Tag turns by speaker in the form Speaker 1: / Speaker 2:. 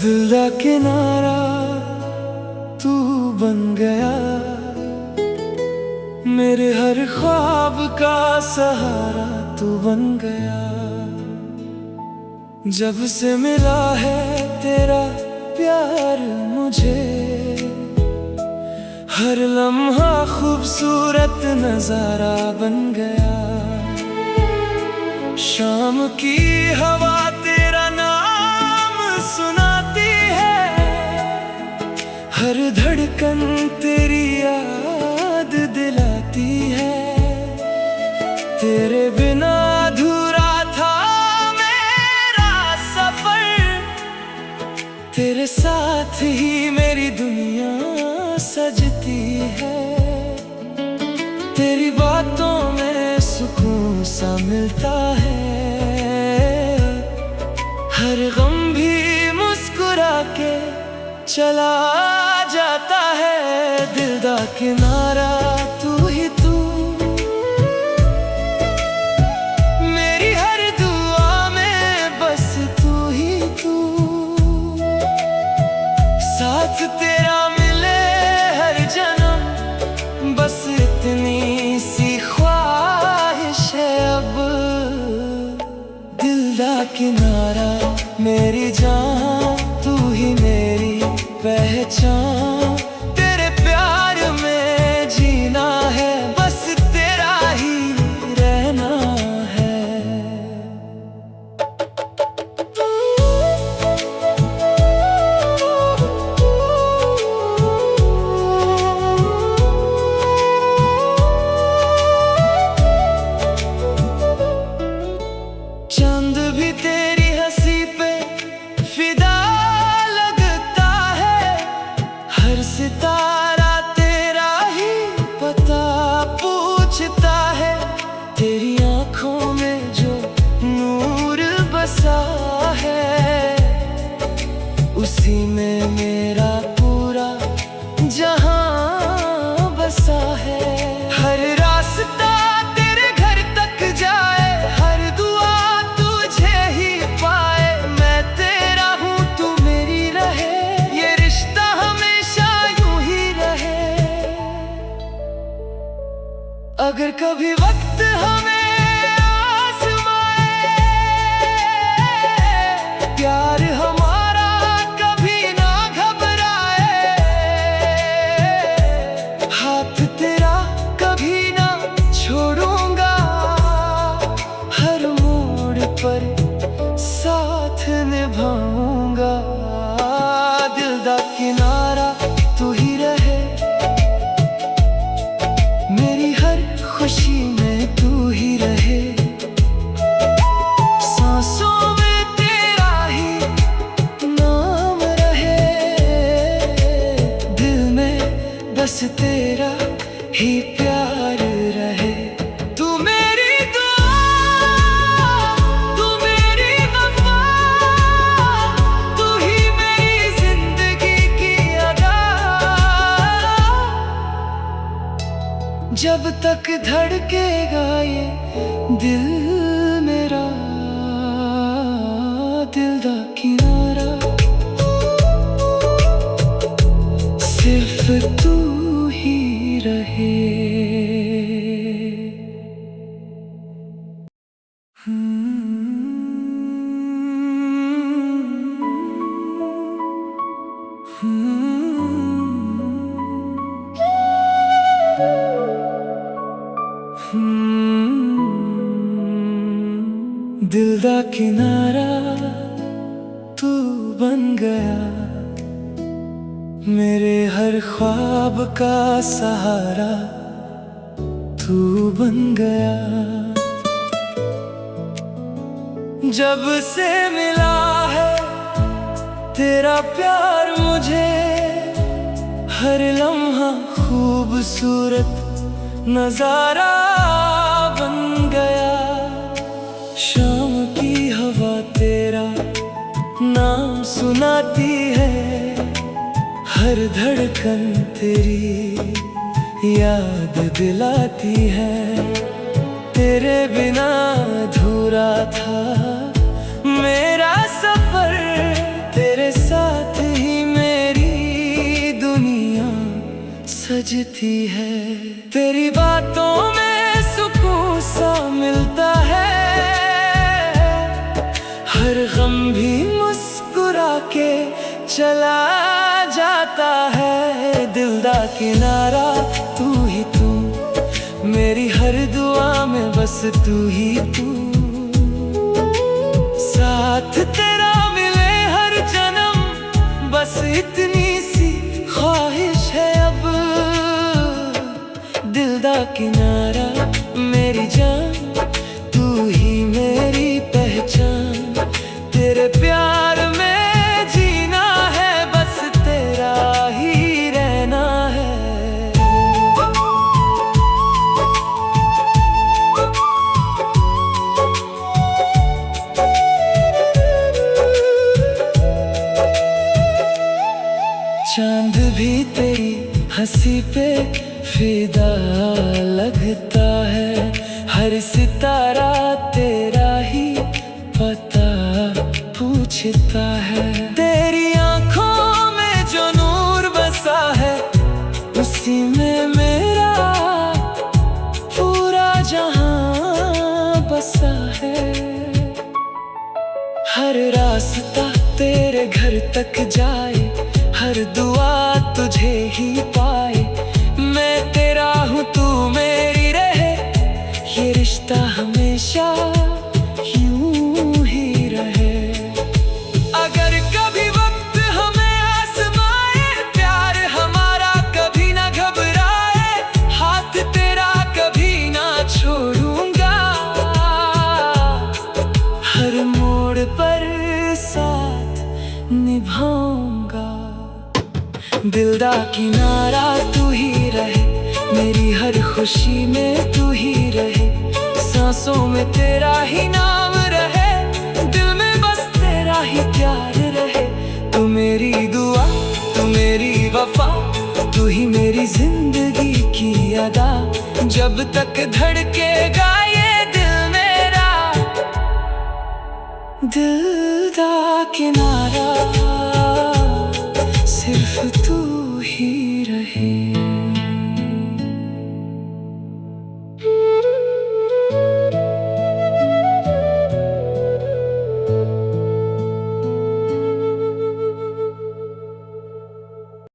Speaker 1: दिल दा किनारा तू बन गया, मेरे हर ख्वाब का सहारा तू बन गया। जब से मिला है तेरा प्यार मुझे, हर लम्हा खूबसूरत नजारा बन गया। शाम की हवा तेरा नाम सुनाती है, हर धड़कन तेरी याद दिलाती है। तेरे बिना अधूरा था मेरा सफर, तेरे साथ ही मेरी दुनिया सजती है। तेरी बातों में सुकून सा मिलता है, हर गम भी मुस्कुरा के चला जाता है। दिल दा किनारा तू ही तू, मेरी हर दुआ में बस तू ही तू। साथ तेरा मिले हर जन्म, बस इतनी सी ख्वाहिश है अब। दिल दा किनारा मेरी जान, तू ही मेरी पहचान। तेरे प्यार में जीना है, बस तेरा ही रहना है। चांद भी तेरी हंसी पे फिदा लगता है, हर सितारा तेरा ही पता पूछता है। तेरी आंखों में जो नूर बसा है, उसी में मेरा पूरा जहां बसा है। हर रास्ता तेरे घर तक जाए, हर दुआ तुझे ही पाए। मैं तेरा हूँ तू मेरी रहे, ये रिश्ता हमेशा यूं ही रहे। अगर कभी वक्त हमें आज़माए, प्यार हमारा कभी ना घबराए। हाथ तेरा कभी ना छोड़ूंगा, हर मोड़ पर साथ निभाऊंगा। दिल दा किनारा तू ही रहे, मेरी हर खुशी में तू ही रहे। सांसों में तेरा ही नाम रहे, दिल में बस तेरा ही प्यार रहे। तू मेरी दुआ, तू मेरी वफा, तू ही मेरी जिंदगी की अदा। जब तक धड़केगा ये दिल मेरा, दिल दा किनारा सिर्फ तू ही रहे। दिल दा किनारा तू बन गया, मेरे हर ख्वाब का सहारा तू बन गया। जब से मिला है तेरा प्यार मुझे, हर लम्हा खूबसूरत नजारा बन गया। शाम की हवा तेरा नाम सुनाती है, हर धड़कन तेरी याद दिलाती है। तेरे बिना अधूरा था मेरा सफर, तेरे साथ सजती है। तेरी बातों में सुकून सा मिलता है, हर गम भी मुस्कुरा के चला जाता है। दिल दा किनारा तू ही तू, मेरी हर दुआ में बस तू ही तू। साथ तेरा मिले हर जन्म, बस इतनी सी ख्वाहिश है अब। दिल दा किनारा मेरी जान, तू ही मेरी पहचान। तेरे प्यार में जीना है, बस तेरा ही रहना है। चांद भी तेरी हंसी पे फिदा लगता है, हर सितारा तेरा ही पता पूछता है। तेरी आंखों में जो नूर बसा है, उसी में मेरा पूरा जहां बसा है। हर रास्ता तेरे घर तक जाए, हर दुआ तुझे ही पाए। मैं तेरा हूँ तू मेरी रहे, ये रिश्ता हमेशा यूं ही रहे। अगर कभी वक्त हमें आजमाए, प्यार हमारा कभी ना घबराए। हाथ तेरा कभी ना छोड़ूंगा, हर मोड़ पर साथ निभाऊंगा। दिल दा किनारा तू ही रहे, मेरी हर खुशी में तू ही रहे। सांसों में तेरा ही नाम रहे, दिल में बस तेरा ही प्यार रहे। तू मेरी दुआ, तू मेरी वफा, तू ही मेरी जिंदगी की अदा। जब तक धड़केगा ये दिल मेरा, दिल दा किनारा।